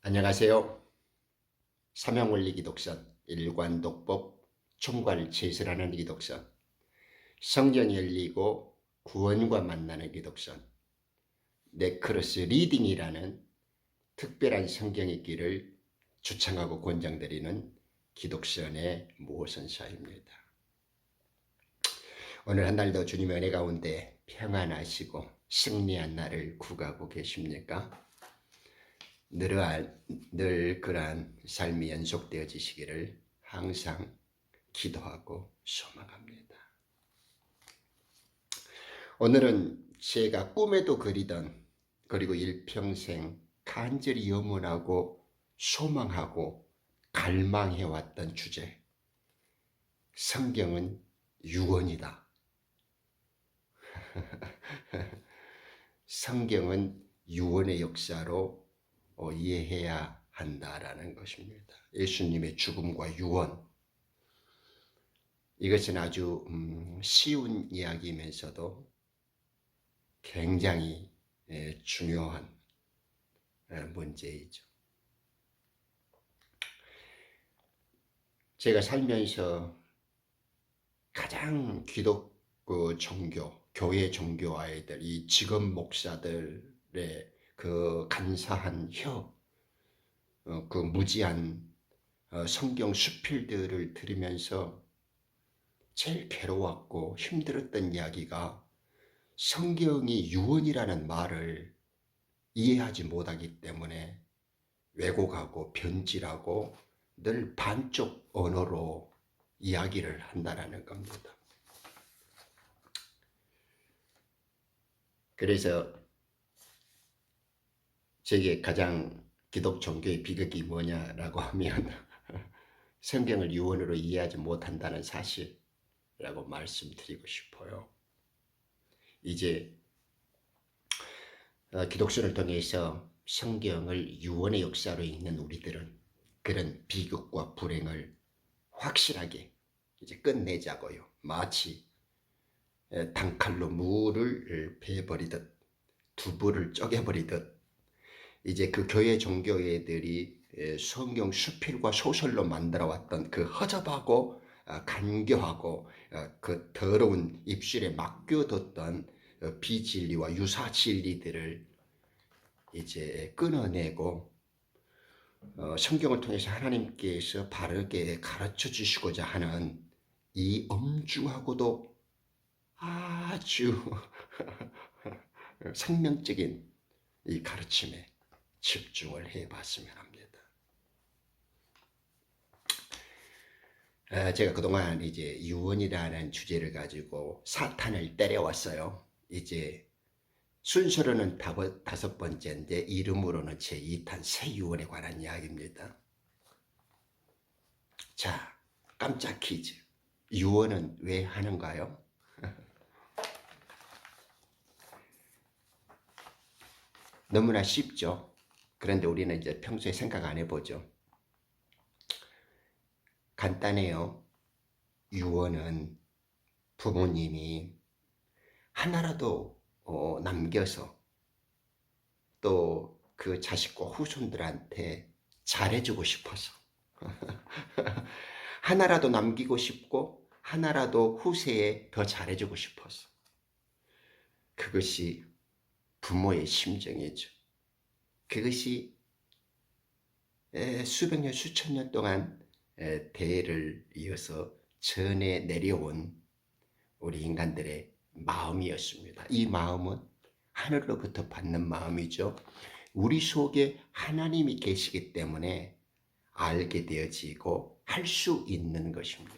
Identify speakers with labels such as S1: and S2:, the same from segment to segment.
S1: 안녕하세요. 삼형원리 기독선, 일관독법, 총괄 제설하는 기독선, 성경이 열리고 구원과 만나는 기독선, 네크로스 리딩이라는 특별한 성경 읽기를 주창하고 권장드리는 기독선의 모선사입니다. 오늘 한 날도 주님의 은혜 가운데 평안하시고 승리한 날을 구가고 계십니까? 늘 그러한 삶이 연속되어지시기를 항상 기도하고 소망합니다. 오늘은 제가 꿈에도 그리던 그리고 일평생 간절히 염원하고 소망하고 갈망해왔던 주제, 성경은 유언이다. 성경은 유언의 역사로 이해해야 한다라는 것입니다. 예수님의 죽음과 유언, 이것은 아주 쉬운 이야기이면서도 굉장히 중요한 문제이죠. 제가 살면서 가장 기독 종교, 교회 종교 아이들, 이 직업 목사들의 그 간사한 그 무지한 성경 수필들을 들으면서 제일 괴로웠고 힘들었던 이야기가 성경이 유언이라는 말을 이해하지 못하기 때문에 왜곡하고 변질하고 늘 반쪽 언어로 이야기를 한다는 겁니다. 그래서 제게 가장 기독 종교의 비극이 뭐냐라고 하면 성경을 유언으로 이해하지 못한다는 사실이라고 말씀드리고 싶어요. 이제 기독교를 통해서 성경을 유언의 역사로 읽는 우리들은 그런 비극과 불행을 확실하게 이제 끝내자고요. 마치 단칼로 무를 베어버리듯 두부를 쪼개버리듯 이제 그 교회 종교애들이 성경 수필과 소설로 만들어왔던 그 허접하고 간교하고 그 더러운 입술에 맡겨뒀던 비진리와 유사 진리들을 이제 끊어내고 성경을 통해서 하나님께서 바르게 가르쳐 주시고자 하는 이 엄중하고도 아주 생명적인 이 가르침에 집중을 해봤으면 합니다. 제가 그동안 이제 유언이라는 주제를 가지고 사탄을 때려왔어요. 이제 순서로는 5번째인데 이름으로는 제2탄 새 유언에 관한 이야기입니다. 자, 깜짝 퀴즈. 유언은 왜 하는가요? 너무나 쉽죠. 그런데 우리는 이제 평소에 생각 안 해보죠. 간단해요. 유언은 부모님이 하나라도 남겨서 또 그 자식과 후손들한테 잘해주고 싶어서 하나라도 남기고 싶고 하나라도 후세에 더 잘해주고 싶어서 그것이 부모의 심정이죠. 그것이 수백 년 수천 년 동안 대를 이어서 전해 내려온 우리 인간들의 마음이었습니다. 이 마음은 하늘로부터 받는 마음이죠. 우리 속에 하나님이 계시기 때문에 알게 되어지고 할 수 있는 것입니다.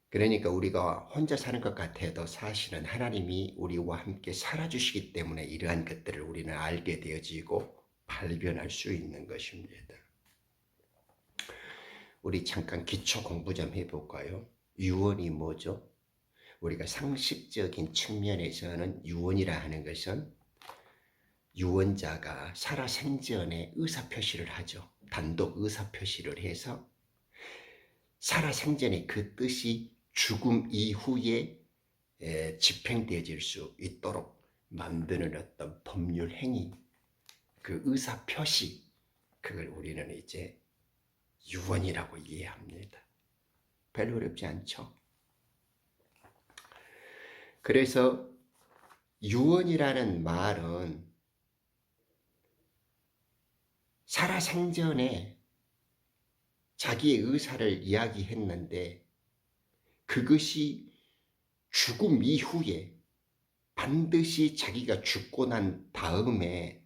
S1: 그러니까 우리가 혼자 사는 것 같아도 사실은 하나님이 우리와 함께 살아주시기 때문에 이러한 것들을 우리는 알게 되어지고 발견할 수 있는 것입니다. 우리 잠깐 기초 공부 좀 해볼까요? 유언이 뭐죠? 우리가 상식적인 측면에서는 유언이라 하는 것은 유언자가 살아생전에 의사표시를 하죠. 단독 의사표시를 해서 살아생전에 그 뜻이 죽음 이후에 집행되어질 수 있도록 만드는 어떤 법률 행위, 그 의사 표시, 그걸 우리는 이제 유언이라고 이해합니다. 별로 어렵지 않죠? 그래서 유언이라는 말은 살아생전에 자기의 의사를 이야기했는데 그것이 죽음 이후에 반드시 자기가 죽고 난 다음에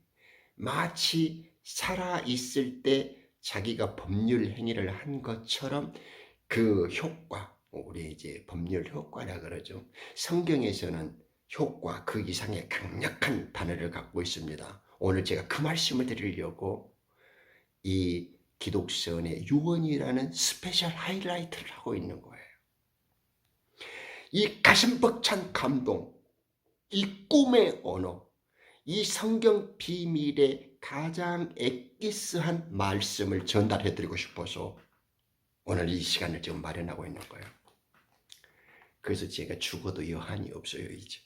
S1: 마치 살아있을 때 자기가 법률 행위를 한 것처럼 그 효과, 우리 이제 법률 효과라 그러죠. 성경에서는 효과 그 이상의 강력한 단어를 갖고 있습니다. 오늘 제가 그 말씀을 드리려고 이 기독선의 유언이라는 스페셜 하이라이트를 하고 있는 거예요. 이 가슴 벅찬 감동, 이 꿈의 언어, 이 성경 비밀의 가장 엑기스한 말씀을 전달해 드리고 싶어서 오늘 이 시간을 지금 마련하고 있는 거예요. 그래서 제가 죽어도 여한이 없어요, 이제.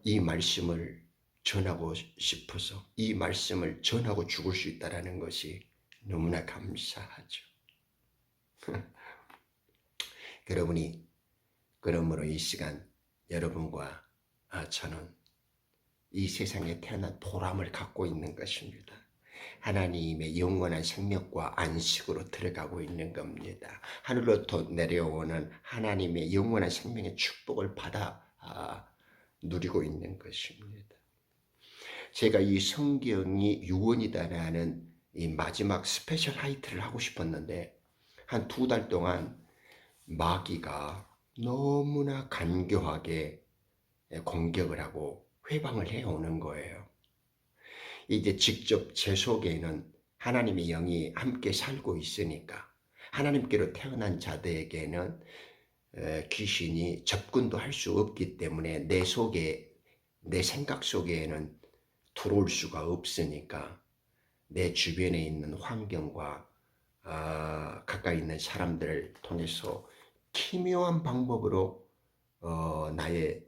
S1: 이 말씀을 전하고 싶어서 이 말씀을 전하고 죽을 수 있다는 것이 너무나 감사하죠. 여러분이 그러므로 이 시간 여러분과 저는 이 세상에 태어난 보람을 갖고 있는 것입니다. 하나님의 영원한 생명과 안식으로 들어가고 있는 겁니다. 하늘로부터 내려오는 하나님의 영원한 생명의 축복을 받아 누리고 있는 것입니다. 제가 이 성경이 유언이다라는 이 마지막 스페셜 하이트를 하고 싶었는데 한 2달 동안 마귀가 너무나 간교하게 공격을 하고 회방을 해오는 거예요. 이제 직접 제 속에는 하나님의 영이 함께 살고 있으니까 하나님께로 태어난 자들에게는 귀신이 접근도 할 수 없기 때문에 내 속에, 내 생각 속에는 들어올 수가 없으니까 내 주변에 있는 환경과 가까이 있는 사람들을 통해서 기묘한 방법으로 나의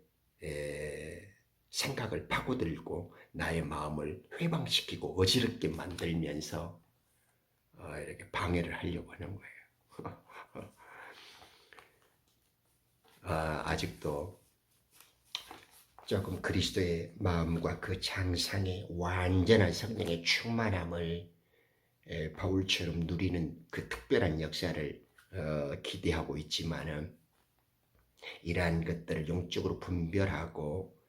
S1: 생각을 파고들고 나의 마음을 회방시키고 어지럽게 만들면서 이렇게 방해를 하려고 하는 거예요. 아직도 조금 그리스도의 마음과 그 장상의 완전한 성령의 충만함을 바울처럼 누리는 그 특별한 역사를 기대하고 있지만은 이러한 것들을 영적으로 분별하고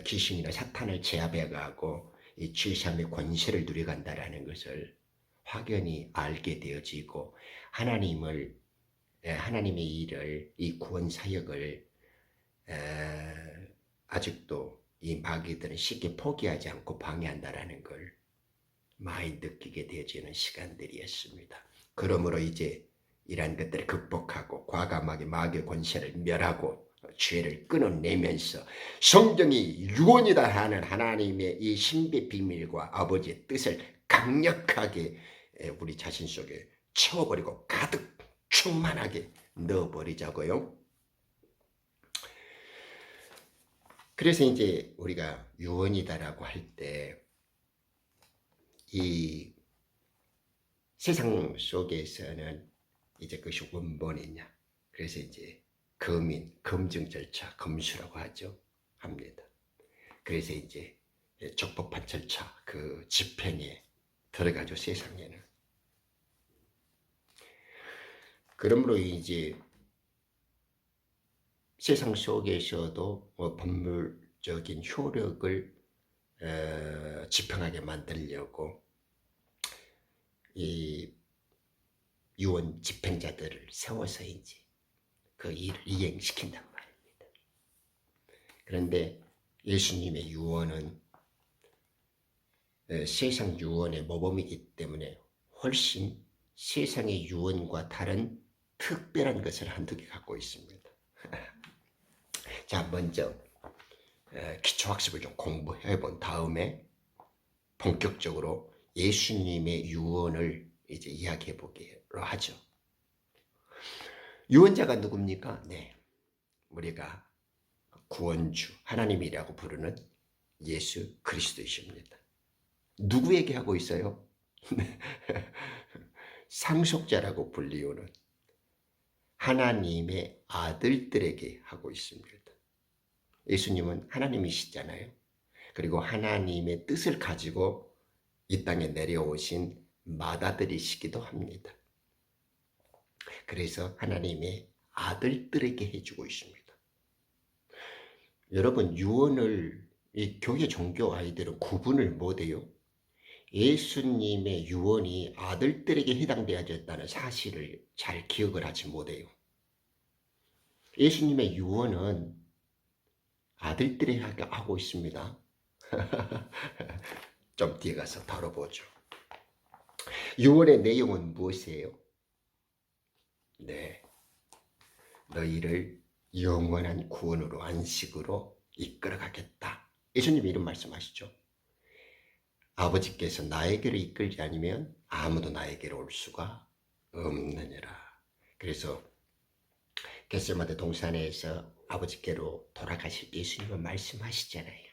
S1: 귀신이나 사탄을 제압해가고 이 죄삼의 권세를 누려간다라는 것을 확연히 알게 되어지고 하나님의 일을, 이 구원 사역을 아직도 이 마귀들은 쉽게 포기하지 않고 방해한다라는 걸 많이 느끼게 되어지는 시간들이었습니다. 그러므로 이제 이러한 것들을 극복하고 과감하게 마귀의 권세를 멸하고 죄를 끊어내면서 성경이 유언이다 하는 하나님의 이 신비 비밀과 아버지의 뜻을 강력하게 우리 자신 속에 채워버리고 가득 충만하게 넣어버리자고요. 그래서 이제 우리가 유언이다라고 할 때 이 세상 속에서는 이제 그것이 원본이냐, 그래서 이제 검인, 검증 절차, 검수라고 합니다. 그래서 이제 적법한 절차, 그 집행에 들어가죠, 세상에는. 그러므로 이제 세상 속에서도 법률적인 효력을 집행하게 만들려고 이 유언 집행자들을 세워서 이제 그 일을 이행시킨단 말입니다. 그런데 예수님의 유언은 세상 유언의 모범이기 때문에 훨씬 세상의 유언과 다른 특별한 것을 한두 개 갖고 있습니다. 자, 먼저 기초학습을 좀 공부해 본 다음에 본격적으로 예수님의 유언을 이제 이야기해 보기로 하죠. 유언자가 누굽니까? 네, 우리가 구원주, 하나님이라고 부르는 예수 그리스도이십니다. 누구에게 하고 있어요? 상속자라고 불리우는 하나님의 아들들에게 하고 있습니다. 예수님은 하나님이시잖아요. 그리고 하나님의 뜻을 가지고 이 땅에 내려오신 맏아들이시기도 합니다. 그래서 하나님의 아들들에게 해주고 있습니다. 여러분, 유언을 이 교회 종교 아이들은 구분을 못해요. 예수님의 유언이 아들들에게 해당되어졌다는 사실을 잘 기억을 하지 못해요. 예수님의 유언은 아들들에게 하고 있습니다. 좀 뒤에 가서 다뤄보죠. 유언의 내용은 무엇이에요? 네, 너희를 영원한 구원으로 안식으로 이끌어가겠다. 예수님이 이런 말씀하시죠. 아버지께서 나에게로 이끌지 않으면 아무도 나에게로 올 수가 없느니라. 그래서 겟세마네 동산에서 아버지께로 돌아가실 때 예수님은 말씀하시잖아요.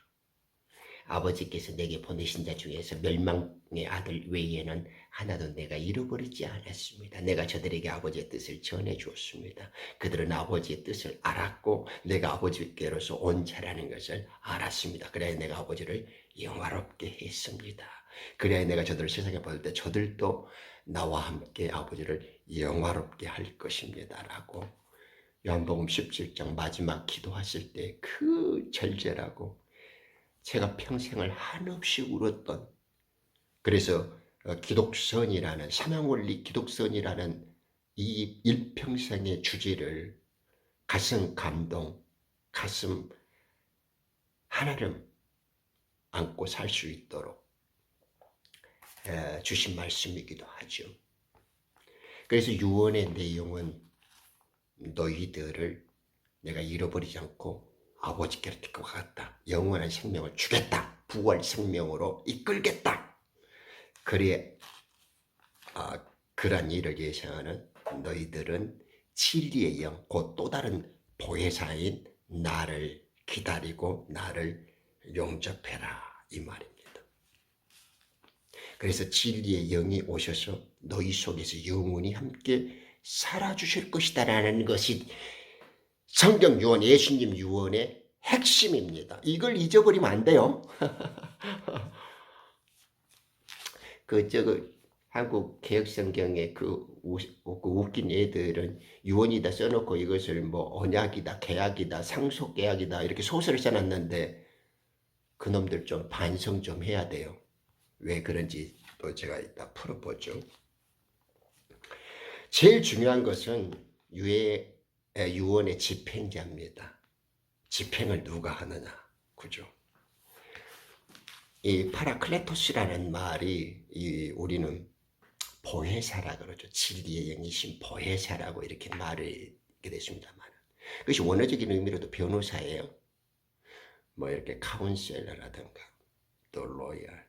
S1: 아버지께서 내게 보내신 자 중에서 멸망의 아들 외에는 하나도 내가 잃어버리지 않았습니다. 내가 저들에게 아버지의 뜻을 전해 주었습니다. 그들은 아버지의 뜻을 알았고 내가 아버지께로서 온 자라는 것을 알았습니다. 그래야 내가 아버지를 영화롭게 했습니다. 그래야 내가 저들을 세상에 보낼 때 저들도 나와 함께 아버지를 영화롭게 할 것입니다. 라고 요한복음 17장 마지막 기도하실 때 그 절제라고 제가 평생을 한없이 울었던, 그래서 기독선이라는, 사명원리 기독선이라는 이 일평생의 주제를 가슴 감동, 가슴 한아름 안고 살 수 있도록 주신 말씀이기도 하죠. 그래서 유언의 내용은 너희들을 내가 잃어버리지 않고 아버지께로 데리고 가겠다. 영원한 생명을 주겠다. 부활 생명으로 이끌겠다. 그래, 그런 일을 예상하는 너희들은 진리의 영, 곧 또 다른 보혜사인 나를 기다리고 나를 용접해라. 이 말입니다. 그래서 진리의 영이 오셔서 너희 속에서 영원히 함께 살아주실 것이다 라는 것이 성경 유언, 예수님 유언의 핵심입니다. 이걸 잊어버리면 안 돼요. 한국 개혁성경에 그 웃긴 애들은 유언이다 써놓고 이것을 뭐 언약이다, 계약이다, 상속계약이다 이렇게 소설을 써놨는데 그놈들 좀 반성 좀 해야 돼요. 왜 그런지 또 제가 이따 풀어보죠. 제일 중요한 것은 유언의 집행자입니다. 집행을 누가 하느냐, 그죠? 이 파라클레토스라는 말이 우리는 보혜사라 그러죠. 진리의 영이신 보혜사라고 이렇게 말을 하게 됐습니다만, 그것이 원어적인 의미로도 변호사예요. 뭐 이렇게 카운셀러라든가 또 로열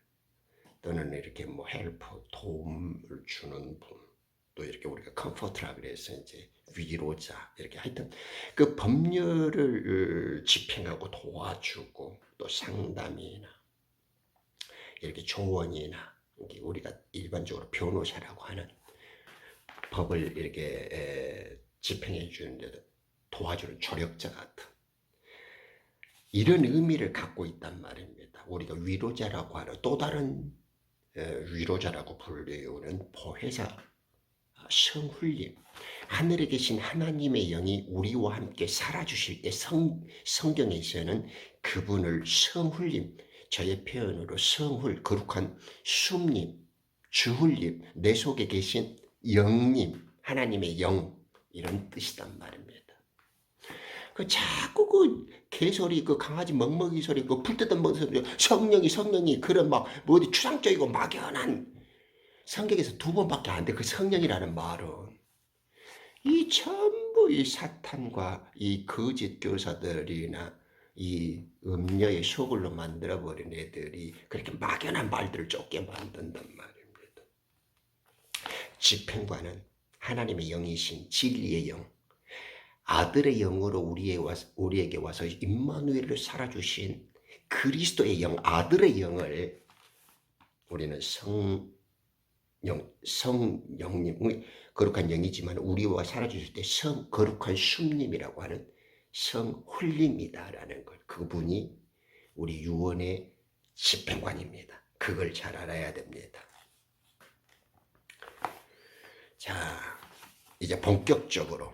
S1: 또는 이렇게 뭐 헬퍼 도움을 주는 분, 또 이렇게 우리가 컴포트라 그래서 이제 위로자, 이렇게 하여튼 그 법률을 집행하고 도와주고 또 상담이나 이렇게 조언이나 우리가 일반적으로 변호사라고 하는 법을 이렇게 집행해 주는데 도와주는 조력자 같은 이런 의미를 갖고 있단 말입니다. 우리가 위로자라고 하는 또 다른 위로자라고 불리우는 보혜사 성훈님, 하늘에 계신 하나님의 영이 우리와 함께 살아주실 때 성경에서는 그분을 성훈님, 저의 표현으로 성훌, 거룩한 숲님, 주훌님, 내 속에 계신 영님, 하나님의 영, 이런 뜻이단 말입니다. 자꾸 그 개소리, 그 강아지 멍멍이 소리, 그 풀 뜯던 먹는 소리, 성령이 그런 막 어디 추상적이고 막연한, 성경에서 2번밖에 안 돼. 그 성령이라는 말은 이 전부 이 사탄과 이 거짓 교사들이나 이 음녀의 소굴로 만들어버린 애들이 그렇게 막연한 말들을 쫓게 만든단 말입니다. 집행관은 하나님의 영이신 진리의 영, 아들의 영으로 우리에게 와서 임마누엘을 살아주신 그리스도의 영, 아들의 영을 우리는 성령님, 거룩한 영이지만 우리와 살아주실 때 거룩한 숭님이라고 하는 성홀림이다라는 걸, 그분이 우리 유언의 집행관입니다. 그걸 잘 알아야 됩니다. 자, 이제 본격적으로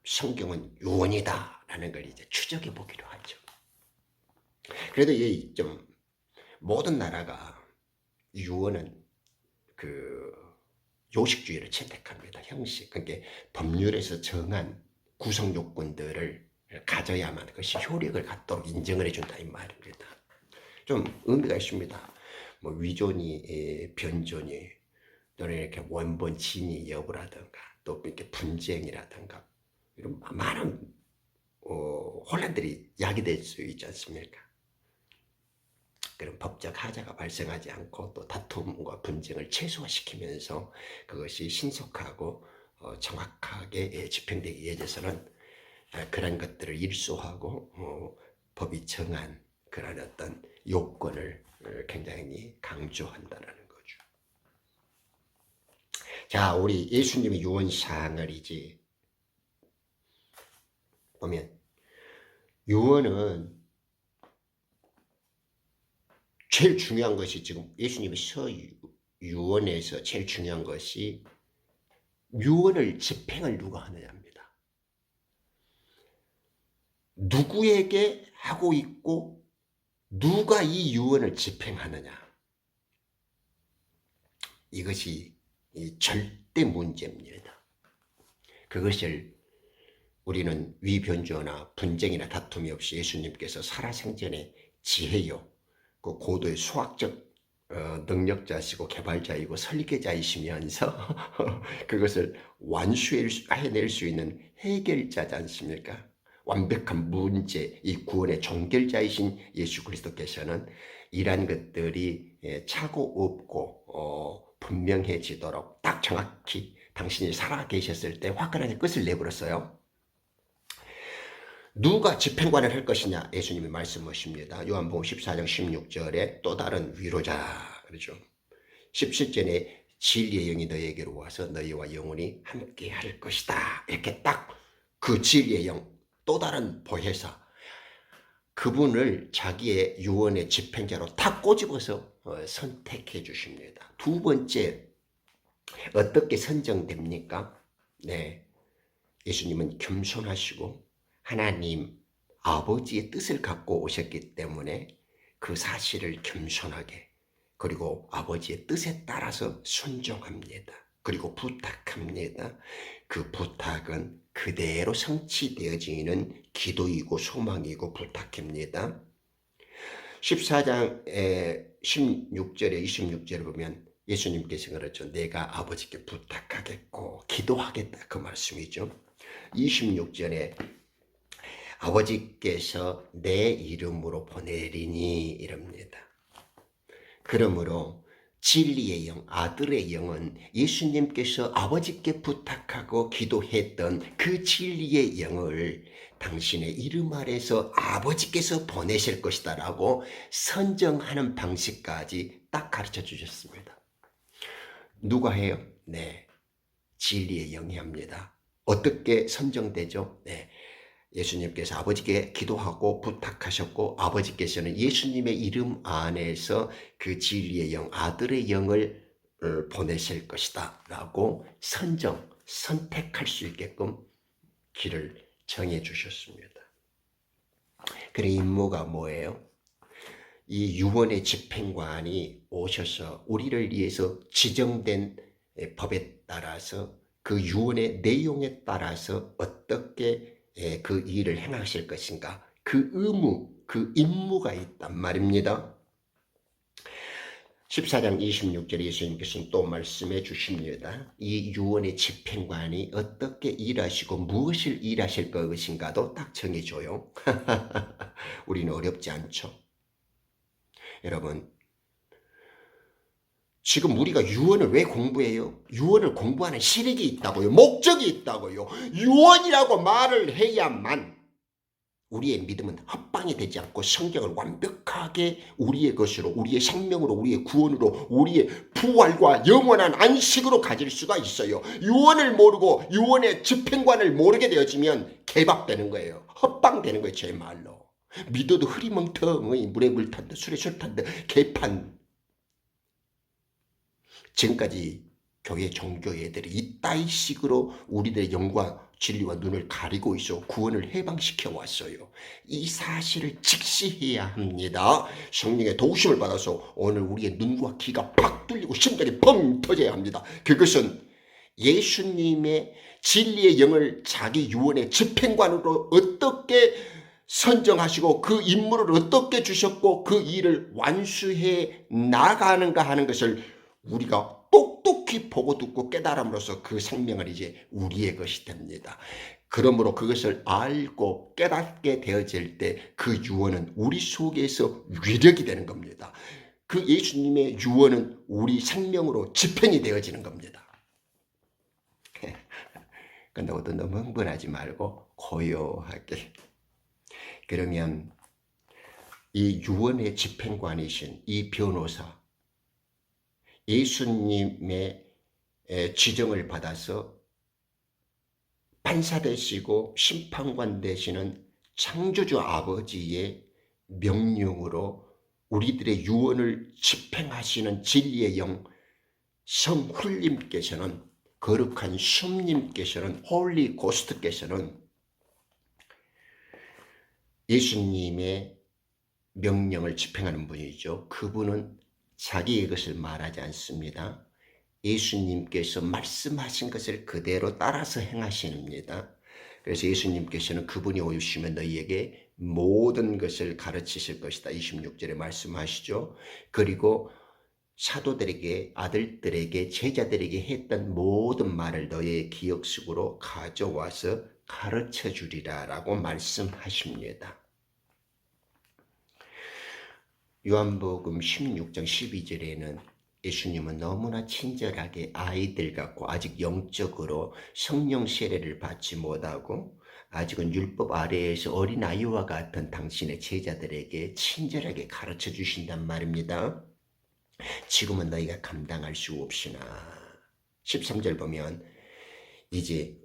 S1: 성경은 유언이다라는 걸 이제 추적해 보기로 하죠. 그래도 이 좀 모든 나라가 유언은 그 요식주의를 채택합니다. 형식. 그러니까 법률에서 정한 구성 요건들을 가져야만 그것이 효력을 갖도록 인정을 해준다 이 말입니다. 좀 의미가 있습니다. 뭐 위존이, 변존이, 또는 이렇게 원본 진위 여부라든가, 또 이렇게 분쟁이라든가 이런 많은 혼란들이 야기될 수 있지 않습니까? 그런 법적 하자가 발생하지 않고 또 다툼과 분쟁을 최소화시키면서 그것이 신속하고 정확하게 집행되기 위해서는 그런 것들을 일소하고 법이 정한 그런 어떤 요건을 굉장히 강조한다는 거죠. 자, 우리 예수님의 유언사항을 이제 보면, 유언은 제일 중요한 것이, 지금 예수님의 서유언에서 제일 중요한 것이 유언을 집행을 누가 하느냐입니다. 누구에게 하고 있고 누가 이 유언을 집행하느냐, 이것이 절대 문제입니다. 그것을 우리는 위변조나 분쟁이나 다툼이 없이 예수님께서 살아생전의 지혜요, 그 고도의 수학적 능력자시고 개발자이고 설계자이시면서 그것을 완수해낼 수 있는 해결자지 않습니까? 완벽한 문제, 이 구원의 종결자이신 예수 그리스도께서는 이러한 것들이 차고 없고 분명해지도록 딱 정확히 당신이 살아 계셨을 때 화끈하게 끝을 내버렸어요. 누가 집행관을 할 것이냐, 예수님이 말씀하십니다. 요한복음 14장 16절에 또 다른 위로자, 그렇죠. 17절에 진리의 영이 너희에게로 와서 너희와 영원히 함께 할 것이다. 이렇게 딱 그 진리의 영, 또 다른 보혜사, 그분을 자기의 유언의 집행자로 탁 꼬집어서 선택해 주십니다. 두 번째, 어떻게 선정됩니까? 네, 예수님은 겸손하시고 하나님 아버지의 뜻을 갖고 오셨기 때문에 그 사실을 겸손하게, 그리고 아버지의 뜻에 따라서 순종합니다. 그리고 부탁합니다. 그 부탁은 그대로 성취되어지는 기도이고 소망이고 부탁입니다. 14장 16절에 26절을 보면 예수님께서 그렇죠. 내가 아버지께 부탁하겠고 기도하겠다, 그 말씀이죠. 26절에 아버지께서 내 이름으로 보내리니 이럽니다. 그러므로 진리의 영, 아들의 영은 예수님께서 아버지께 부탁하고 기도했던 그 진리의 영을 당신의 이름 아래서 아버지께서 보내실 것이다 라고 선정하는 방식까지 딱 가르쳐 주셨습니다. 누가 해요? 네, 진리의 영이 합니다. 어떻게 선정되죠? 네, 예수님께서 아버지께 기도하고 부탁하셨고 아버지께서는 예수님의 이름 안에서 그 진리의 영, 아들의 영을 보내실 것이다 라고 선택할 수 있게끔 길을 정해 주셨습니다. 그의 임무가 뭐예요? 이 유언의 집행관이 오셔서 우리를 위해서 지정된 법에 따라서 그 유언의 내용에 따라서 어떻게 그 일을 행하실 것인가, 그 의무, 그 임무가 있단 말입니다. 14장 26절에 예수님께서는 또 말씀해 주십니다. 이 유언의 집행관이 어떻게 일하시고 무엇을 일하실 것인가도 딱 정해줘요. 우리는 어렵지 않죠. 여러분, 지금 우리가 유언을 왜 공부해요? 유언을 공부하는 실익이 있다고요. 목적이 있다고요. 유언이라고 말을 해야만 우리의 믿음은 헛방이 되지 않고 성경을 완벽하게 우리의 것으로, 우리의 생명으로, 우리의 구원으로, 우리의 부활과 영원한 안식으로 가질 수가 있어요. 유언을 모르고 유언의 집행관을 모르게 되어지면 개박되는 거예요. 헛방되는 거예요. 제 말로. 믿어도 흐리멍텅의 물에 물 탄듯 술에 술 탄듯 개판. 지금까지 교회 종교 애들이 이따위 식으로 우리들의 영과 진리와 눈을 가리고 있어 구원을 해방시켜 왔어요. 이 사실을 직시해야 합니다. 성령의 도우심을 받아서 오늘 우리의 눈과 귀가 팍 뚫리고 심장이 펑 터져야 합니다. 그것은 예수님의 진리의 영을 자기 유언의 집행관으로 어떻게 선정하시고 그 임무를 어떻게 주셨고 그 일을 완수해 나가는가 하는 것을 우리가 똑똑히 보고 듣고 깨달음으로써 그 생명을 이제 우리의 것이 됩니다. 그러므로 그것을 알고 깨닫게 되어질 때 그 유언은 우리 속에서 위력이 되는 겁니다. 그 예수님의 유언은 우리 생명으로 집행이 되어지는 겁니다. 그런다고 또 너무 흥분하지 말고 고요하게. 그러면 이 유언의 집행관이신 이 변호사, 예수님의 지정을 받아서 판사 되시고 심판관 되시는 창조주 아버지의 명령으로 우리들의 유언을 집행하시는 진리의 영 성훌님께서는, 거룩한 솜님께서는, 홀리 고스트께서는 예수님의 명령을 집행하는 분이죠. 그분은 자기의 것을 말하지 않습니다. 예수님께서 말씀하신 것을 그대로 따라서 행하십니다. 그래서 예수님께서는 그분이 오시면 너희에게 모든 것을 가르치실 것이다. 26절에 말씀하시죠. 그리고 사도들에게, 아들들에게, 제자들에게 했던 모든 말을 너희의 기억 속으로 가져와서 가르쳐 주리라 라고 말씀하십니다. 요한복음 16장 12절에는 예수님은 너무나 친절하게 아이들 같고 아직 영적으로 성령 세례를 받지 못하고 아직은 율법 아래에서 어린아이와 같은 당신의 제자들에게 친절하게 가르쳐 주신단 말입니다. 지금은 너희가 감당할 수 없으나 13절 보면 이제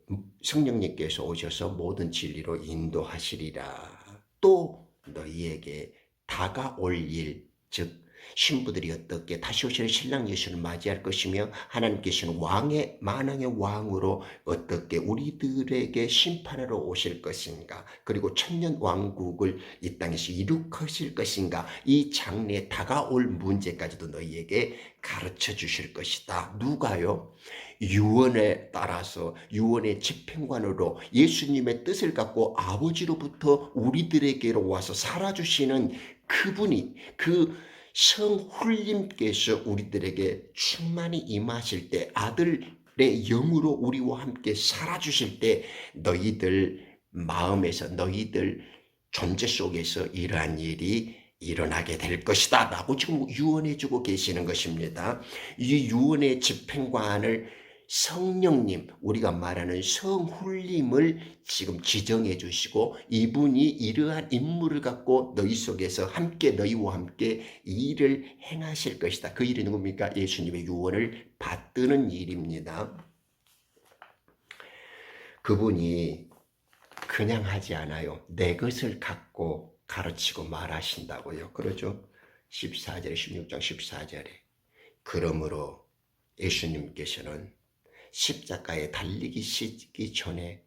S1: 성령님께서 오셔서 모든 진리로 인도하시리라. 또 너희에게 다가올 일, 즉 신부들이 어떻게 다시 오시는 신랑 예수를 맞이할 것이며 하나님께서는 왕의 만왕의 왕으로 어떻게 우리들에게 심판하러 오실 것인가, 그리고 천년 왕국을 이 땅에서 이룩하실 것인가, 이 장래에 다가올 문제까지도 너희에게 가르쳐 주실 것이다. 누가요? 유언에 따라서 유언의 집행관으로 예수님의 뜻을 갖고 아버지로부터 우리들에게로 와서 살아주시는 그분이, 그 성훌님께서 우리들에게 충만히 임하실 때, 아들의 영으로 우리와 함께 살아주실 때 너희들 마음에서, 너희들 존재 속에서 이러한 일이 일어나게 될 것이다 라고 지금 유언해주고 계시는 것입니다. 이 유언의 집행관을 성령님, 우리가 말하는 성훌님을 지금 지정해 주시고 이분이 이러한 임무를 갖고 너희 속에서 함께, 너희와 함께 이 일을 행하실 것이다. 그 일이 누굽니까? 예수님의 유언을 받드는 일입니다. 그분이 그냥 하지 않아요. 내 것을 갖고 가르치고 말하신다고요. 그러죠? 14절에, 16장 14절에. 그러므로 예수님께서는 십자가에 달리기 전에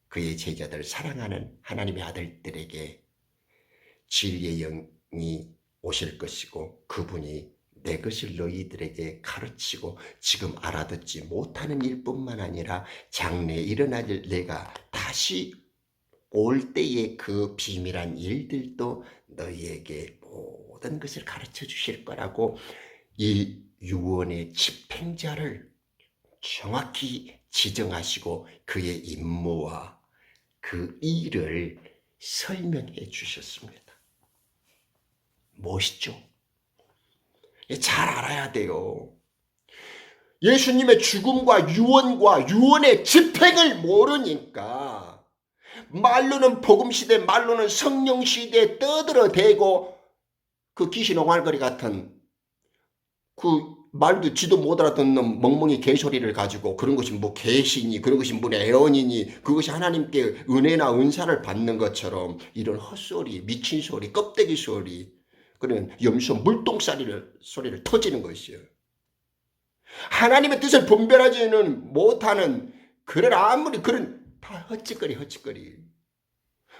S1: 그의 제자들을 사랑하는 하나님의 아들들에게 진리의 영이 오실 것이고 그분이 내 것을 너희들에게 가르치고 지금 알아듣지 못하는 일뿐만 아니라 장래에 일어날 일, 내가 다시 올 때의 그 비밀한 일들도 너희에게 모든 것을 가르쳐 주실 거라고 이 유언의 집행자를 정확히 지정하시고 그의 임무와 그 일을 설명해 주셨습니다. 멋있죠? 잘 알아야 돼요. 예수님의 죽음과 유언과 유언의 집행을 모르니까 말로는 복음시대, 말로는 성령시대에 떠들어대고 그 귀신 옹알거리 같은 그 말도 지도 못 알아듣는 멍멍이 개소리를 가지고 그런 것이 뭐 개신이, 그런 것이 뭐 애언이니, 그것이 하나님께 은혜나 은사를 받는 것처럼 이런 헛소리, 미친 소리, 껍데기 소리, 그런 염소 소리를 터지는 것이요. 하나님의 뜻을 분별하지는 못하는 그런 아무리 그런 다 헛짓거리.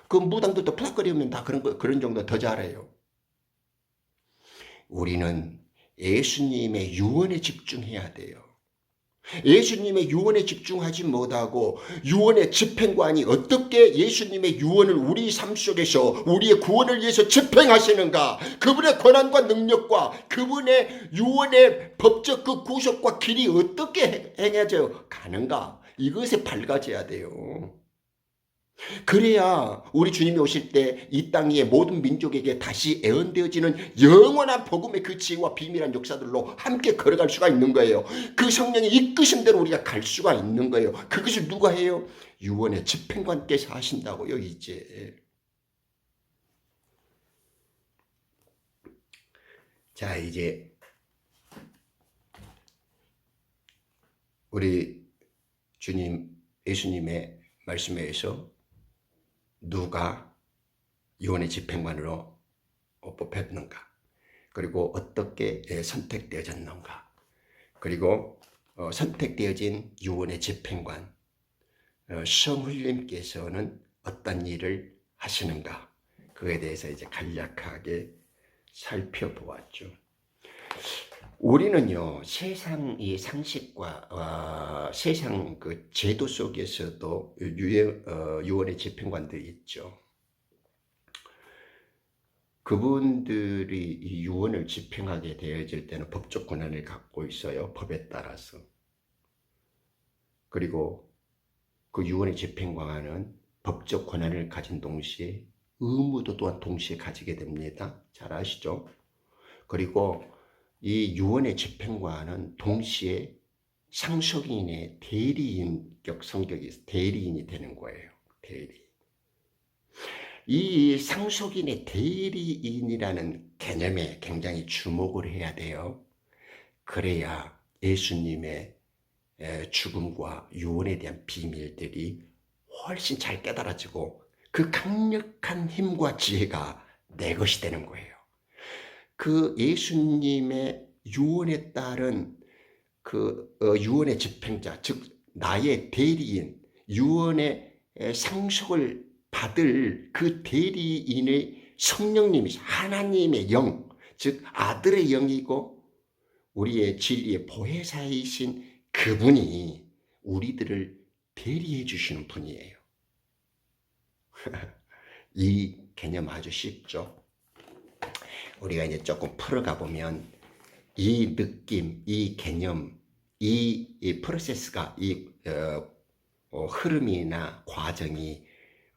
S1: 그 무당들도 푸닥거리면 다 그런 정도 더 잘해요. 우리는 예수님의 유언에 집중해야 돼요. 예수님의 유언에 집중하지 못하고 유언의 집행관이 어떻게 예수님의 유언을 우리 삶 속에서 우리의 구원을 위해서 집행하시는가, 그분의 권한과 능력과 그분의 유언의 법적 그 구속과 길이 어떻게 행해져 가는가, 이것에 밝아져야 돼요. 그래야 우리 주님이 오실 때 이 땅 위의 모든 민족에게 다시 애언되어지는 영원한 복음의 그 지혜와 비밀한 역사들로 함께 걸어갈 수가 있는 거예요. 그 성령이 이끄신 대로 우리가 갈 수가 있는 거예요. 그것을 누가 해요? 유언의 집행관께서 하신다고요. 이제 자, 이제 우리 주님 예수님의 말씀에 의해서 누가 유언의 집행관으로 뽑혔는가, 그리고 어떻게 선택되어졌는가, 그리고 선택되어진 유언의 집행관 성훈님께서는 어떤 일을 하시는가, 그에 대해서 이제 간략하게 살펴보았죠. 우리는요, 세상의 상식과 세상 그 제도 속에서도 유언의 집행관들이 있죠. 그분들이 이 유언을 집행하게 되어질 때는 법적 권한을 갖고 있어요. 법에 따라서. 그리고 그 유언의 집행관은 법적 권한을 가진 동시에 의무도 또한 동시에 가지게 됩니다. 잘 아시죠? 그리고 이 유언의 집행관은 동시에 상속인의 대리인격 성격이 있어 대리인이 되는 거예요. 대리인. 이 상속인의 대리인이라는 개념에 굉장히 주목을 해야 돼요. 그래야 예수님의 죽음과 유언에 대한 비밀들이 훨씬 잘 깨달아지고 그 강력한 힘과 지혜가 내 것이 되는 거예요. 그 예수님의 유언에 따른 그 유언의 집행자, 즉 나의 대리인, 유언의 상속을 받을 그 대리인의 성령님이 하나님의 영, 즉 아들의 영이고 우리의 진리의 보혜사이신 그분이 우리들을 대리해 주시는 분이에요. 이 개념 아주 쉽죠? 우리가 이제 조금 풀어가 보면 이 느낌, 이 개념, 이 프로세스가, 이 흐름이나 과정이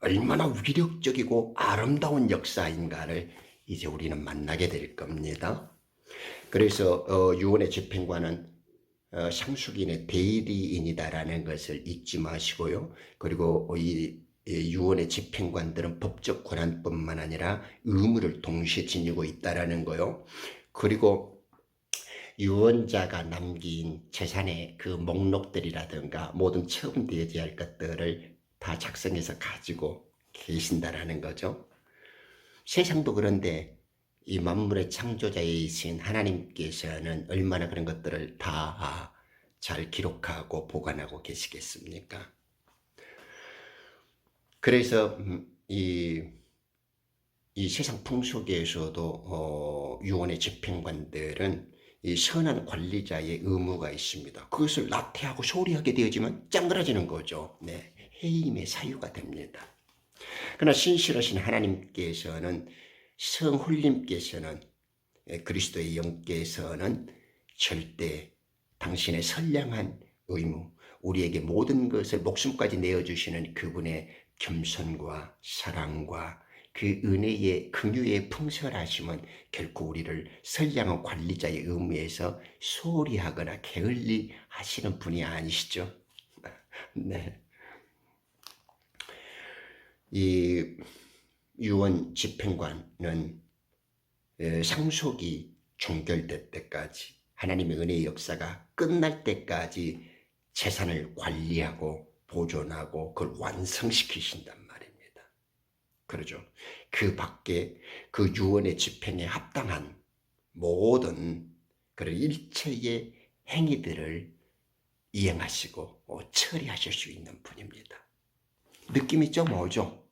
S1: 얼마나 위력적이고 아름다운 역사인가를 이제 우리는 만나게 될 겁니다. 그래서 유언의 집행관은 상속인의 대리인이다라는 것을 잊지 마시고요. 그리고 이 유언의 집행관들은 법적 권한뿐만 아니라 의무를 동시에 지니고 있다라는 거요. 그리고 유언자가 남긴 재산의 그 목록들이라든가 모든 처분되어야 할 것들을 다 작성해서 가지고 계신다라는 거죠. 세상도 그런데 이 만물의 창조자이신 하나님께서는 얼마나 그런 것들을 다 잘 기록하고 보관하고 계시겠습니까? 그래서 이 세상 풍속에서도 유언의 집행관들은 이 선한 관리자의 의무가 있습니다. 그것을 나태하고 소리하게 되어지면 짱그라지는 거죠. 네, 해임의 사유가 됩니다. 그러나 신실하신 하나님께서는 성훈님께서는 그리스도의 영께서는 절대 당신의 선량한 의무, 우리에게 모든 것을 목숨까지 내어주시는 그분의 겸손과 사랑과 그 은혜의 긍휼의 풍성하심은 결코 우리를 선량한 관리자의 의무에서 소홀히 하거나 게을리 하시는 분이 아니시죠. 네. 이 유언 집행관은 상속이 종결될 때까지, 하나님의 은혜의 역사가 끝날 때까지 재산을 관리하고 보존하고 그걸 완성시키신단 말입니다. 그러죠. 그 밖에 그 유언의 집행에 합당한 모든 그런 일체의 행위들을 이행하시고 처리하실 수 있는 분입니다. 느낌이 좀 오죠?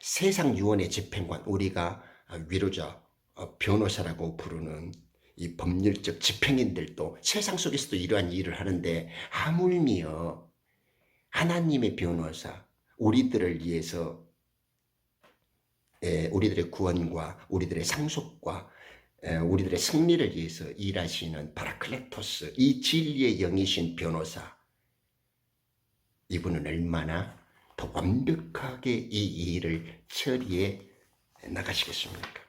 S1: 세상 유언의 집행관, 우리가 위로자, 변호사라고 부르는 이 법률적 집행인들도 세상 속에서도 이러한 일을 하는데, 하물며 하나님의 변호사, 우리들을 위해서 우리들의 구원과 우리들의 상속과 우리들의 승리를 위해서 일하시는 파라클레토스, 이 진리의 영이신 변호사, 이분은 얼마나 더 완벽하게 이 일을 처리해 나가시겠습니까?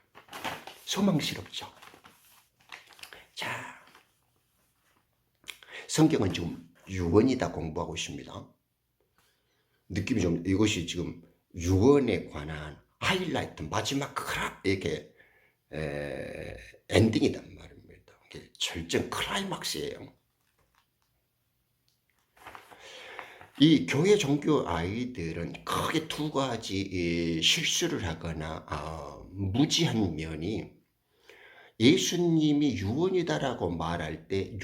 S1: 소망스럽죠. 자, 성경은 지금 유언이다 공부하고 있습니다. 느낌이 좀, 이것이 지금 유언에 관한 하이라이트, 마지막 이렇게 엔딩이란 말입니다. 절정 클라이막스예요. 이 교회 종교 아이들은 크게 두 가지 실수를 하거나 무지한 면이, 예수님이 유언이다라고 말할 때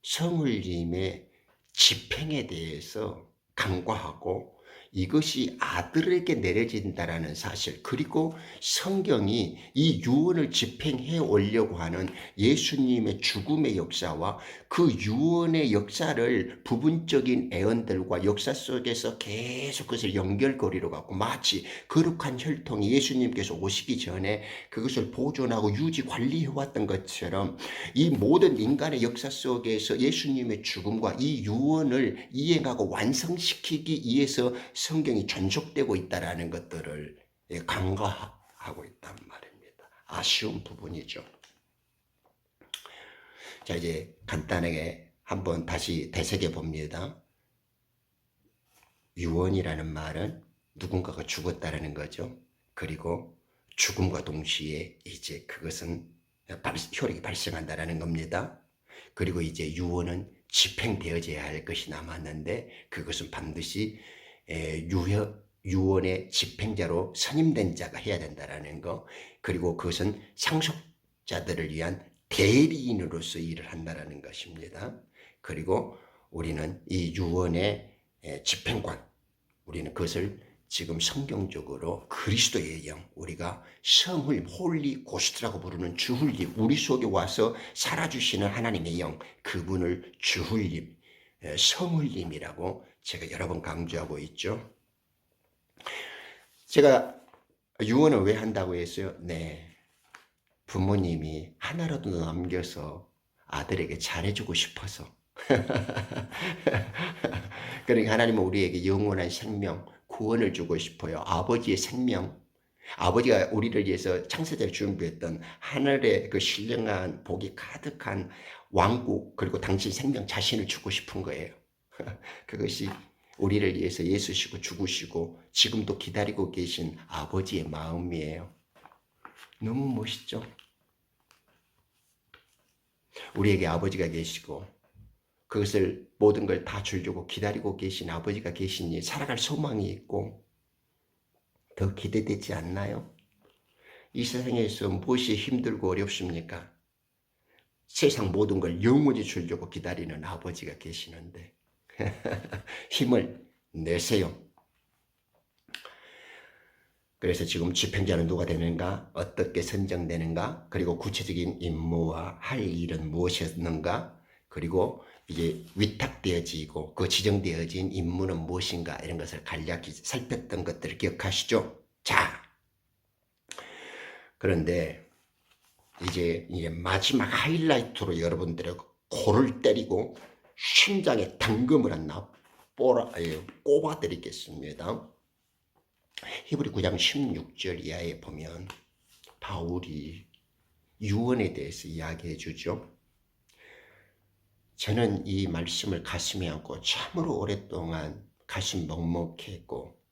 S1: 성울림의 집행에 대해서 간과하고, 이것이 아들에게 내려진다라는 사실, 그리고 성경이 이 유언을 집행해 오려고 하는 예수님의 죽음의 역사와 그 유언의 역사를 부분적인 애언들과 역사 속에서 계속 그것을 연결고리로 갖고, 마치 거룩한 혈통이 예수님께서 오시기 전에 그것을 보존하고 유지 관리해 왔던 것처럼, 이 모든 인간의 역사 속에서 예수님의 죽음과 이 유언을 이행하고 완성시키기 위해서 성경이 전속되고 있다는 것들을 간과하고 있단 말입니다. 아쉬운 부분이죠. 자, 이제 간단하게 한번 다시 되새겨 봅니다. 유언이라는 말은 누군가가 죽었다라는 거죠. 그리고 죽음과 동시에 이제 그것은 효력이 발생한다라는 겁니다. 그리고 이제 유언은 집행되어져야 할 것이 남았는데, 그것은 반드시 유언의 집행자로 선임된 자가 해야 된다라는 거, 그리고 그것은 상속자들을 위한 대리인으로서 일을 한다라는 것입니다. 그리고 우리는 이 유언의 집행관, 우리는 그것을 지금 성경적으로 그리스도의 영, 우리가 성hul림, 홀리 고스트라고 부르는 주hul림, 우리 속에 와서 살아주시는 하나님의 영, 그분을 주hul림, 성hul림이라고 제가 여러 번 강조하고 있죠. 제가 유언을 왜 한다고 했어요? 네, 부모님이 하나라도 남겨서 아들에게 잘해주고 싶어서. 그러니까 하나님은 우리에게 영원한 생명, 구원을 주고 싶어요. 아버지의 생명, 아버지가 우리를 위해서 창세자를 준비했던 하늘의 그 신령한 복이 가득한 왕국, 그리고 당신 생명 자신을 주고 싶은 거예요. 그것이 우리를 위해서 예수시고 죽으시고 지금도 기다리고 계신 아버지의 마음이에요. 너무 멋있죠? 우리에게 아버지가 계시고 그것을 모든 걸 다 주려고 기다리고 계신 아버지가 계시니 살아갈 소망이 있고 더 기대되지 않나요? 이 세상에서 무엇이 힘들고 어렵습니까? 세상 모든 걸 영원히 주려고 기다리는 아버지가 계시는데 힘을 내세요. 그래서 지금 집행자는 누가 되는가? 어떻게 선정되는가? 그리고 구체적인 임무와 할 일은 무엇이었는가? 그리고 이제 위탁되어지고 그 지정되어진 임무는 무엇인가? 이런 것을 간략히 살폈던 것들을 기억하시죠? 자, 그런데 이제 마지막 하이라이트로 여러분들의 코를 때리고 심장에 당금을 하나 꼽아드리겠습니다. 히브리 9장 16절 이하에 보면 바울이 유언에 대해서 이야기해 주죠. 저는 이 말씀을 가슴에 안고 참으로 오랫동안 가슴 먹먹했고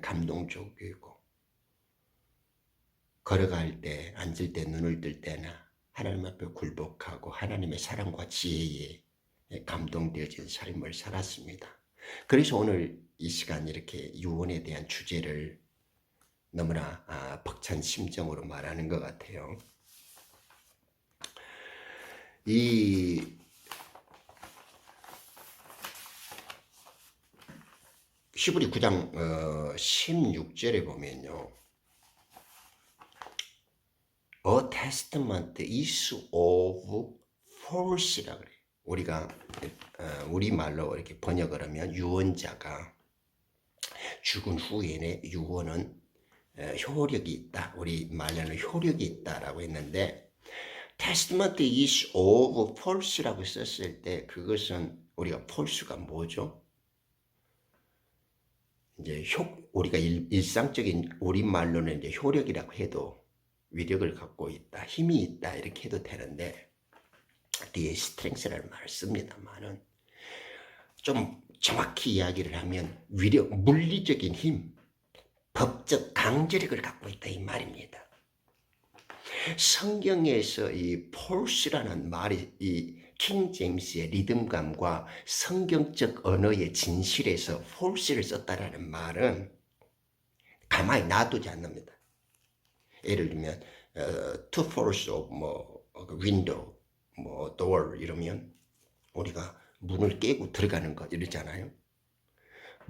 S1: 감동적이고 걸어갈 때 앉을 때 눈을 뜰 때나 하나님 앞에 굴복하고 하나님의 사랑과 지혜에 감동되어진 삶을 살았습니다. 그래서 오늘 이 시간 이렇게 유언에 대한 주제를 너무나 벅찬 심정으로 말하는 것 같아요. 이 히브리 9장 16절에 보면요. A testament is of force라 그래요. 우리가 우리말로 이렇게 번역을 하면 유언자가 죽은 후에는 유언은 효력이 있다. 우리 말로는 효력이 있다라고 했는데 testament is of false라고 썼을 때 그것은 우리가 false가 뭐죠? 이제 우리가 일상적인 우리말로는 이제 효력이라고 해도 위력을 갖고 있다, 힘이 있다 이렇게 해도 되는데 뒤에 스트렝스라는 말을 씁니다만은 좀 정확히 이야기를 하면 위력, 물리적인 힘, 법적 강제력을 갖고 있다 이 말입니다. 성경에서 이 폴스라는 말이 이 킹 제임스의 리듬감과 성경적 언어의 진실에서 폴스를 썼다라는 말은 가만히 놔두지 않습니다. 예를 들면 to force of window, door 이러면 우리가 문을 깨고 들어가는 것 이러잖아요.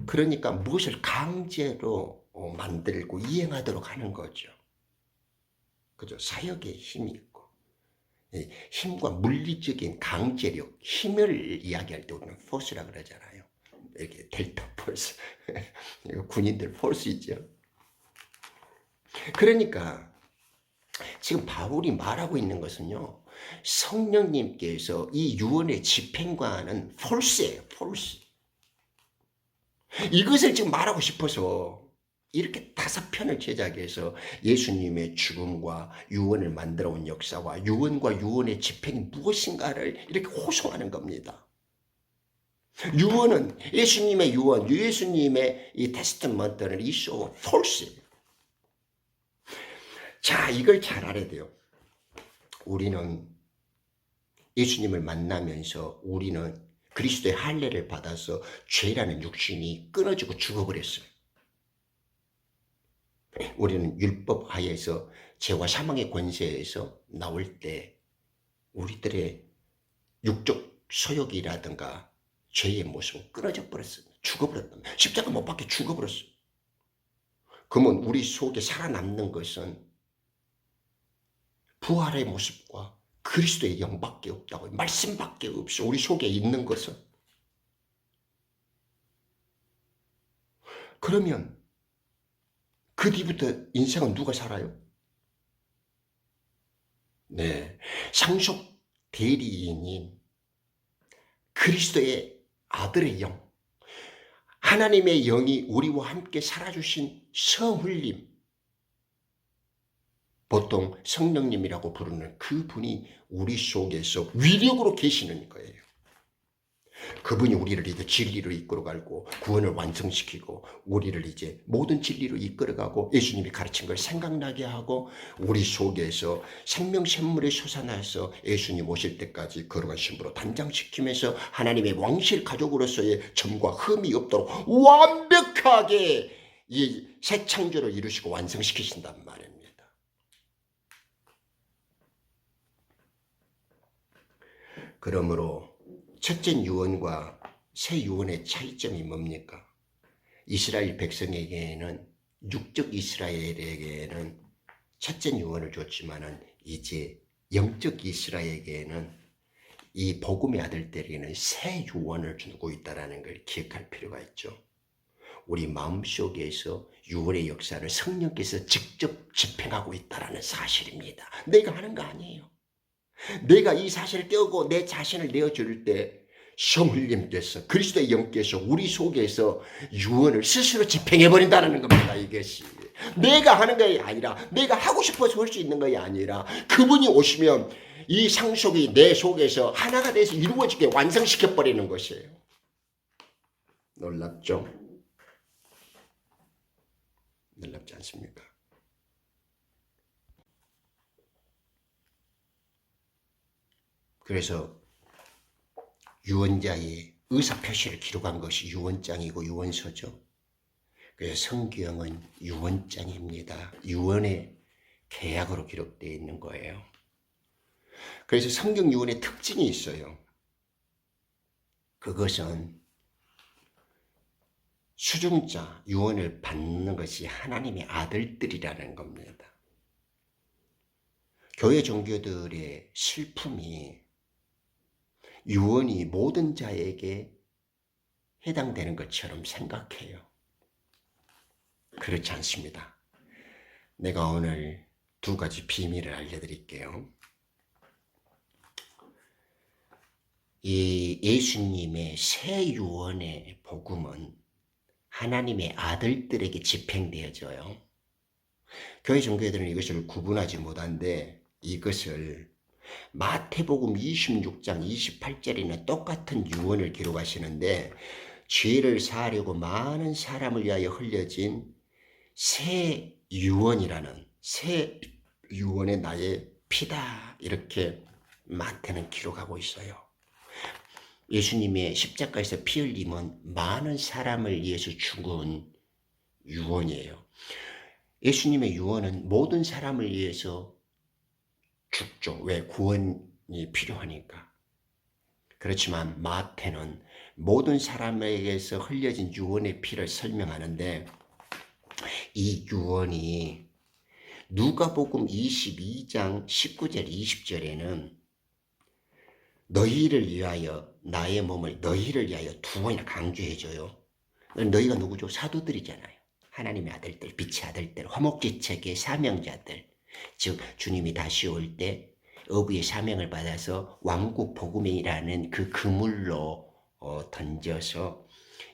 S1: 그러니까 무엇을 강제로 만들고 이행하도록 하는 거죠. 그죠? 사역의 힘이 있고 힘과 물리적인 강제력, 힘을 이야기할 때 우리는 force라 그러잖아요. 이렇게 델타 force, 군인들 force 있죠. 그러니까 지금 바울이 말하고 있는 것은요. 성령님께서 이 유언의 집행관은 force예요. force. 이것을 지금 말하고 싶어서 이렇게 5편을 제작해서 예수님의 죽음과 유언을 만들어 온 역사와 유언과 유언의 집행이 무엇인가를 이렇게 호소하는 겁니다. 유언은 예수님의 유언, 예수님의 이 테스트먼트는 이슈 폴스예요. 자, 이걸 잘 알아야 돼요. 우리는 예수님을 만나면서 우리는 그리스도의 할례를 받아서 죄라는 육신이 끊어지고 죽어버렸어요. 우리는 율법 하에서 죄와 사망의 권세에서 나올 때 우리들의 육적 소욕이라든가 죄의 모습은 끊어져 버렸어요. 죽어버렸다. 십자가 못 박혀 죽어버렸어요. 그러면 우리 속에 살아남는 것은 부활의 모습과 그리스도의 영밖에 없다고, 말씀밖에 없어. 우리 속에 있는 것은. 그러면 그 뒤부터 인생은 누가 살아요? 네, 상속 대리인인 그리스도의 아들의 영, 하나님의 영이 우리와 함께 살아주신 성훈님, 보통 성령님이라고 부르는 그분이 우리 속에서 위력으로 계시는 거예요. 그분이 우리를 이제 진리로 이끌어가고 구원을 완성시키고 우리를 이제 모든 진리로 이끌어가고 예수님이 가르친 걸 생각나게 하고 우리 속에서 생명샘물이 솟아나서 예수님 오실 때까지 거룩한 신부로 단장시키면서 하나님의 왕실 가족으로서의 점과 흠이 없도록 완벽하게 이 새 창조를 이루시고 완성시키신단 말입니다. 그러므로 첫째 유언과 새 유언의 차이점이 뭡니까? 이스라엘 백성에게는 육적 이스라엘에게는 첫째 유언을 줬지만은 이제 영적 이스라엘에게는 이 복음의 아들들에게는 새 유언을 주고 있다는 걸 기억할 필요가 있죠. 우리 마음속에서 유언의 역사를 성령께서 직접 집행하고 있다는 사실입니다. 내가 하는 거 아니에요. 내가 이 사실을 깨우고 내 자신을 내어줄 때 성령님께서 그리스도의 영께서 우리 속에서 유언을 스스로 집행해버린다는 겁니다. 이것이 내가 하는 것이 아니라 내가 하고 싶어서 할 수 있는 것이 아니라 그분이 오시면 이 상속이 내 속에서 하나가 돼서 이루어지게 완성시켜버리는 것이에요. 놀랍죠? 놀랍지 않습니까? 그래서 유언자의 의사표시를 기록한 것이 유언장이고 유언서죠. 그래서 성경은 유언장입니다. 유언의 계약으로 기록되어 있는 거예요. 그래서 성경 유언의 특징이 있어요. 그것은 수중자 유언을 받는 것이 하나님의 아들들이라는 겁니다. 교회 종교들의 슬픔이 유언이 모든 자에게 해당되는 것처럼 생각해요. 그렇지 않습니다. 내가 오늘 두 가지 비밀을 알려드릴게요. 이 예수님의 새 유언의 복음은 하나님의 아들들에게 집행되어져요. 교회 종교들은 이것을 구분하지 못한데 이것을 마태복음 26장 28절에는 똑같은 유언을 기록하시는데 죄를 사하려고 많은 사람을 위하여 흘려진 새 유언이라는 새 유언의 나의 피다 이렇게 마태는 기록하고 있어요. 예수님의 십자가에서 피 흘림은 많은 사람을 위해서 죽은 유언이에요. 예수님의 유언은 모든 사람을 위해서 죽죠. 왜? 구원이 필요하니까. 그렇지만 마태는 모든 사람에게서 흘려진 유언의 피를 설명하는데 이 유언이 누가복음 22장 19절 20절에는 너희를 위하여 나의 몸을 너희를 위하여 두 번이나 강조해줘요. 너희가 누구죠? 사도들이잖아요. 하나님의 아들들, 빛의 아들들, 화목지책의 사명자들. 즉 주님이 다시 올 때 어부의 사명을 받아서 왕국 복음이라는 그 그물로 던져서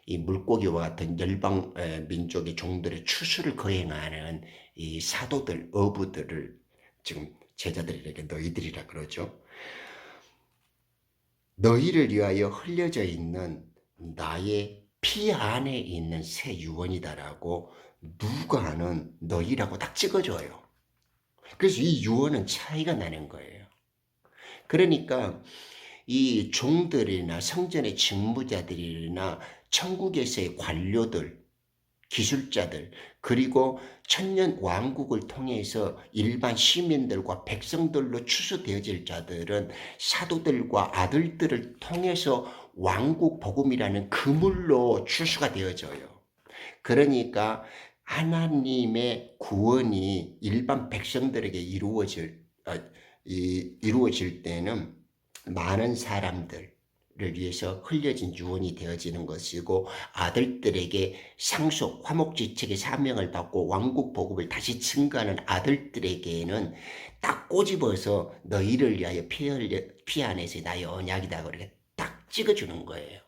S1: 이 물고기와 같은 열방 민족의 종들의 추수를 거행하는 이 사도들, 어부들을 지금 제자들에게 너희들이라 그러죠. 너희를 위하여 흘려져 있는 나의 피 안에 있는 새 유언이다라고 누가는 너희라고 딱 찍어줘요. 그래서 이 유언은 차이가 나는 거예요. 그러니까 이 종들이나 성전의 직무자들이나 천국에서의 관료들, 기술자들, 그리고 천년 왕국을 통해서 일반 시민들과 백성들로 추수되어질 자들은 사도들과 아들들을 통해서 왕국 복음이라는 그물로 추수가 되어져요. 그러니까 하나님의 구원이 일반 백성들에게 이루어질 때는 많은 사람들을 위해서 흘려진 유언이 되어지는 것이고 아들들에게 상속, 화목지책의 사명을 받고 왕국 복음을 다시 증거하는 아들들에게는 딱 꼬집어서 너희를 위하여 피 안에서 나의 언약이다 그렇게 딱 찍어주는 거예요.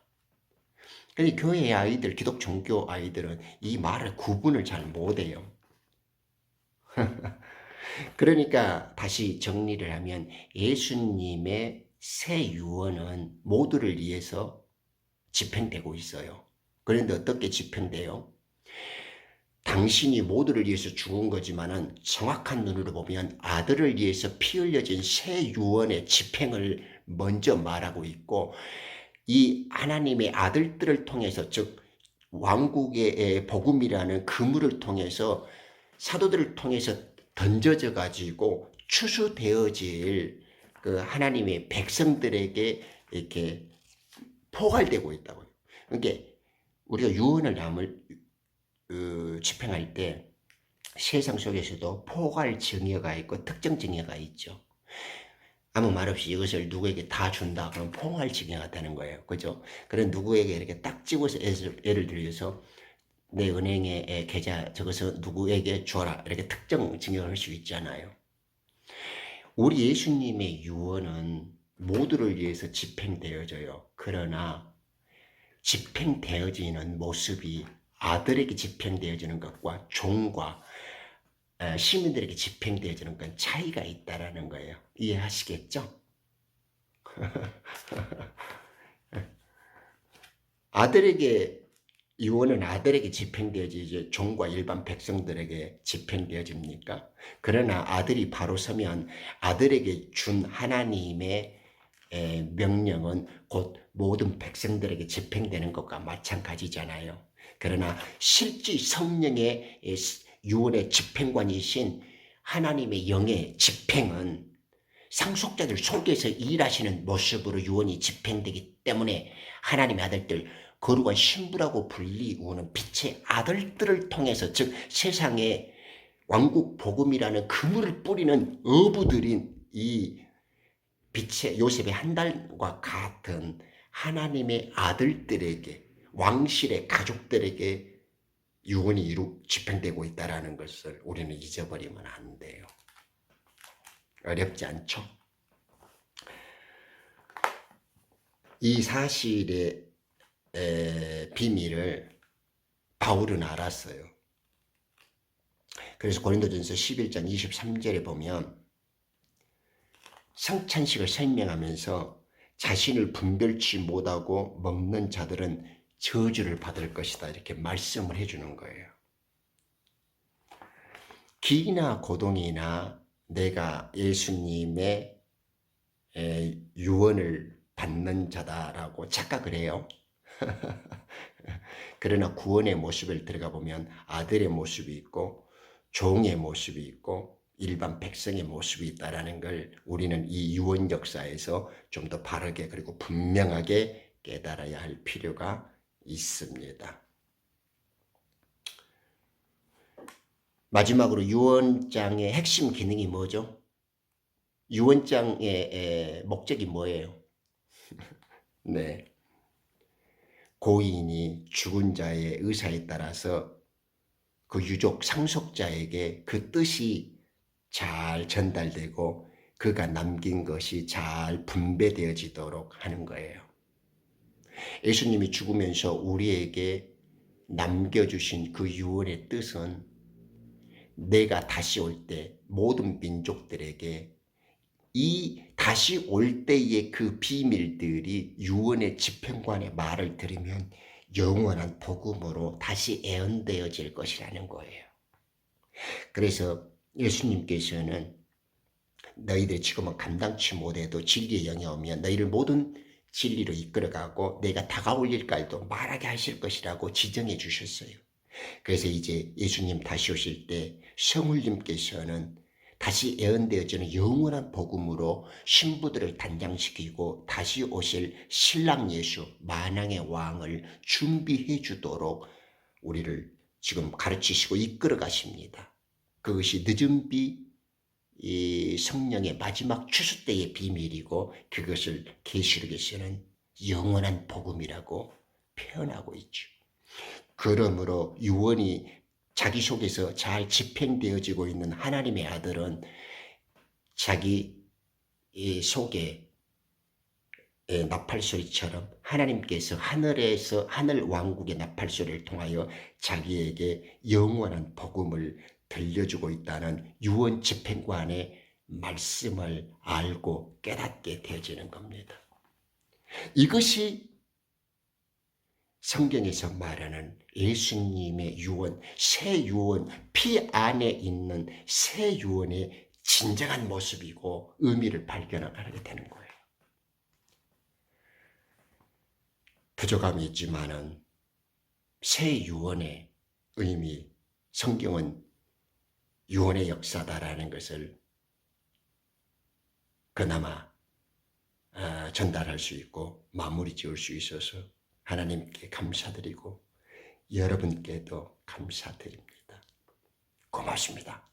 S1: 근데 교회의 아이들, 기독 종교 아이들은 이 말을 구분을 잘 못해요. 그러니까 다시 정리를 하면 예수님의 새 유언은 모두를 위해서 집행되고 있어요. 그런데 어떻게 집행돼요? 당신이 모두를 위해서 죽은 거지만은 정확한 눈으로 보면 아들을 위해서 피 흘려진 새 유언의 집행을 먼저 말하고 있고 이 하나님의 아들들을 통해서 즉 왕국의 복음이라는 그물을 통해서 사도들을 통해서 던져져 가지고 추수되어질 그 하나님의 백성들에게 이렇게 포괄되고 있다고요. 그러니까 우리가 유언을 집행할 때 세상 속에서도 포괄 증여가 있고 특정 증여가 있죠. 아무 말 없이 이것을 누구에게 다 준다 그러면 포괄 증여가 되는 거예요. 그죠? 그런 누구에게 이렇게 딱 찍어서 예를 들어서 내 은행에 계좌 적어서 누구에게 줘라 이렇게 특정 증여를 할 수 있잖아요. 우리 예수님의 유언은 모두를 위해서 집행되어져요. 그러나 집행되어지는 모습이 아들에게 집행되어지는 것과 종과 시민들에게 집행되어지는 건 차이가 있다라는 거예요. 이해하시겠죠? 아들에게 유언은 아들에게 집행되어지지 종과 일반 백성들에게 집행되어집니까? 그러나 아들이 바로 서면 아들에게 준 하나님의 명령은 곧 모든 백성들에게 집행되는 것과 마찬가지잖아요. 그러나 실제 성령의 유언의 집행관이신 하나님의 영의 집행은 상속자들 속에서 일하시는 모습으로 유언이 집행되기 때문에 하나님의 아들들, 거룩한 신부라고 불리우는 빛의 아들들을 통해서, 즉 세상에 왕국 복음이라는 그물을 뿌리는 어부들인 이 빛의 요셉의 한 달과 같은 하나님의 아들들에게, 왕실의 가족들에게 유언이 집행되고 있다는 것을 우리는 잊어버리면 안 돼요. 어렵지 않죠? 이 사실의 비밀을 바울은 알았어요. 그래서 고린도전서 11장 23절에 보면 성찬식을 설명하면서 자신을 분별치 못하고 먹는 자들은 저주를 받을 것이다, 이렇게 말씀을 해주는 거예요. 기나 고동이나 내가 예수님의 유언을 받는 자다라고 착각을 해요. 그러나 구원의 모습을 들어가 보면 아들의 모습이 있고 종의 모습이 있고 일반 백성의 모습이 있다는 걸 우리는 이 유언 역사에서 좀 더 바르게 그리고 분명하게 깨달아야 할 필요가 있습니다. 마지막으로 유언장의 핵심 기능이 뭐죠? 유언장의 목적이 뭐예요? 네. 고인이 죽은 자의 의사에 따라서 그 유족 상속자에게 그 뜻이 잘 전달되고 그가 남긴 것이 잘 분배되어지도록 하는 거예요. 예수님이 죽으면서 우리에게 남겨주신 그 유언의 뜻은 내가 다시 올 때 모든 민족들에게 이 다시 올 때의 그 비밀들이 유언의 집행관의 말을 들으면 영원한 복음으로 다시 애언되어질 것이라는 거예요. 그래서 예수님께서는 너희들이 지금은 감당치 못해도 진리의 영이 오면 너희를 모든 진리로 이끌어가고 내가 다가올 일까지도 말하게 하실 것이라고 지정해 주셨어요. 그래서 이제 예수님 다시 오실 때 성울님께서는 다시 애언되어지는 영원한 복음으로 신부들을 단장시키고 다시 오실 신랑 예수 만왕의 왕을 준비해 주도록 우리를 지금 가르치시고 이끌어 가십니다. 그것이 늦은 비 성령의 마지막 추수 때의 비밀이고 그것을 계시록에서는 영원한 복음이라고 표현하고 있죠. 그러므로 유언이 자기 속에서 잘 집행되어지고 있는 하나님의 아들은 자기 속에 나팔소리처럼 하나님께서 하늘에서 하늘 왕국의 나팔소리를 통하여 자기에게 영원한 복음을 들려주고 있다는 유언 집행관의 말씀을 알고 깨닫게 되어지는 겁니다. 이것이 성경에서 말하는 예수님의 유언, 새 유언, 피 안에 있는 새 유언의 진정한 모습이고 의미를 발견하게 되는 거예요. 부족함이 있지만은 새 유언의 의미, 성경은 유언의 역사다라는 것을 그나마 전달할 수 있고 마무리 지을 수 있어서 하나님께 감사드리고 여러분께도 감사드립니다. 고맙습니다.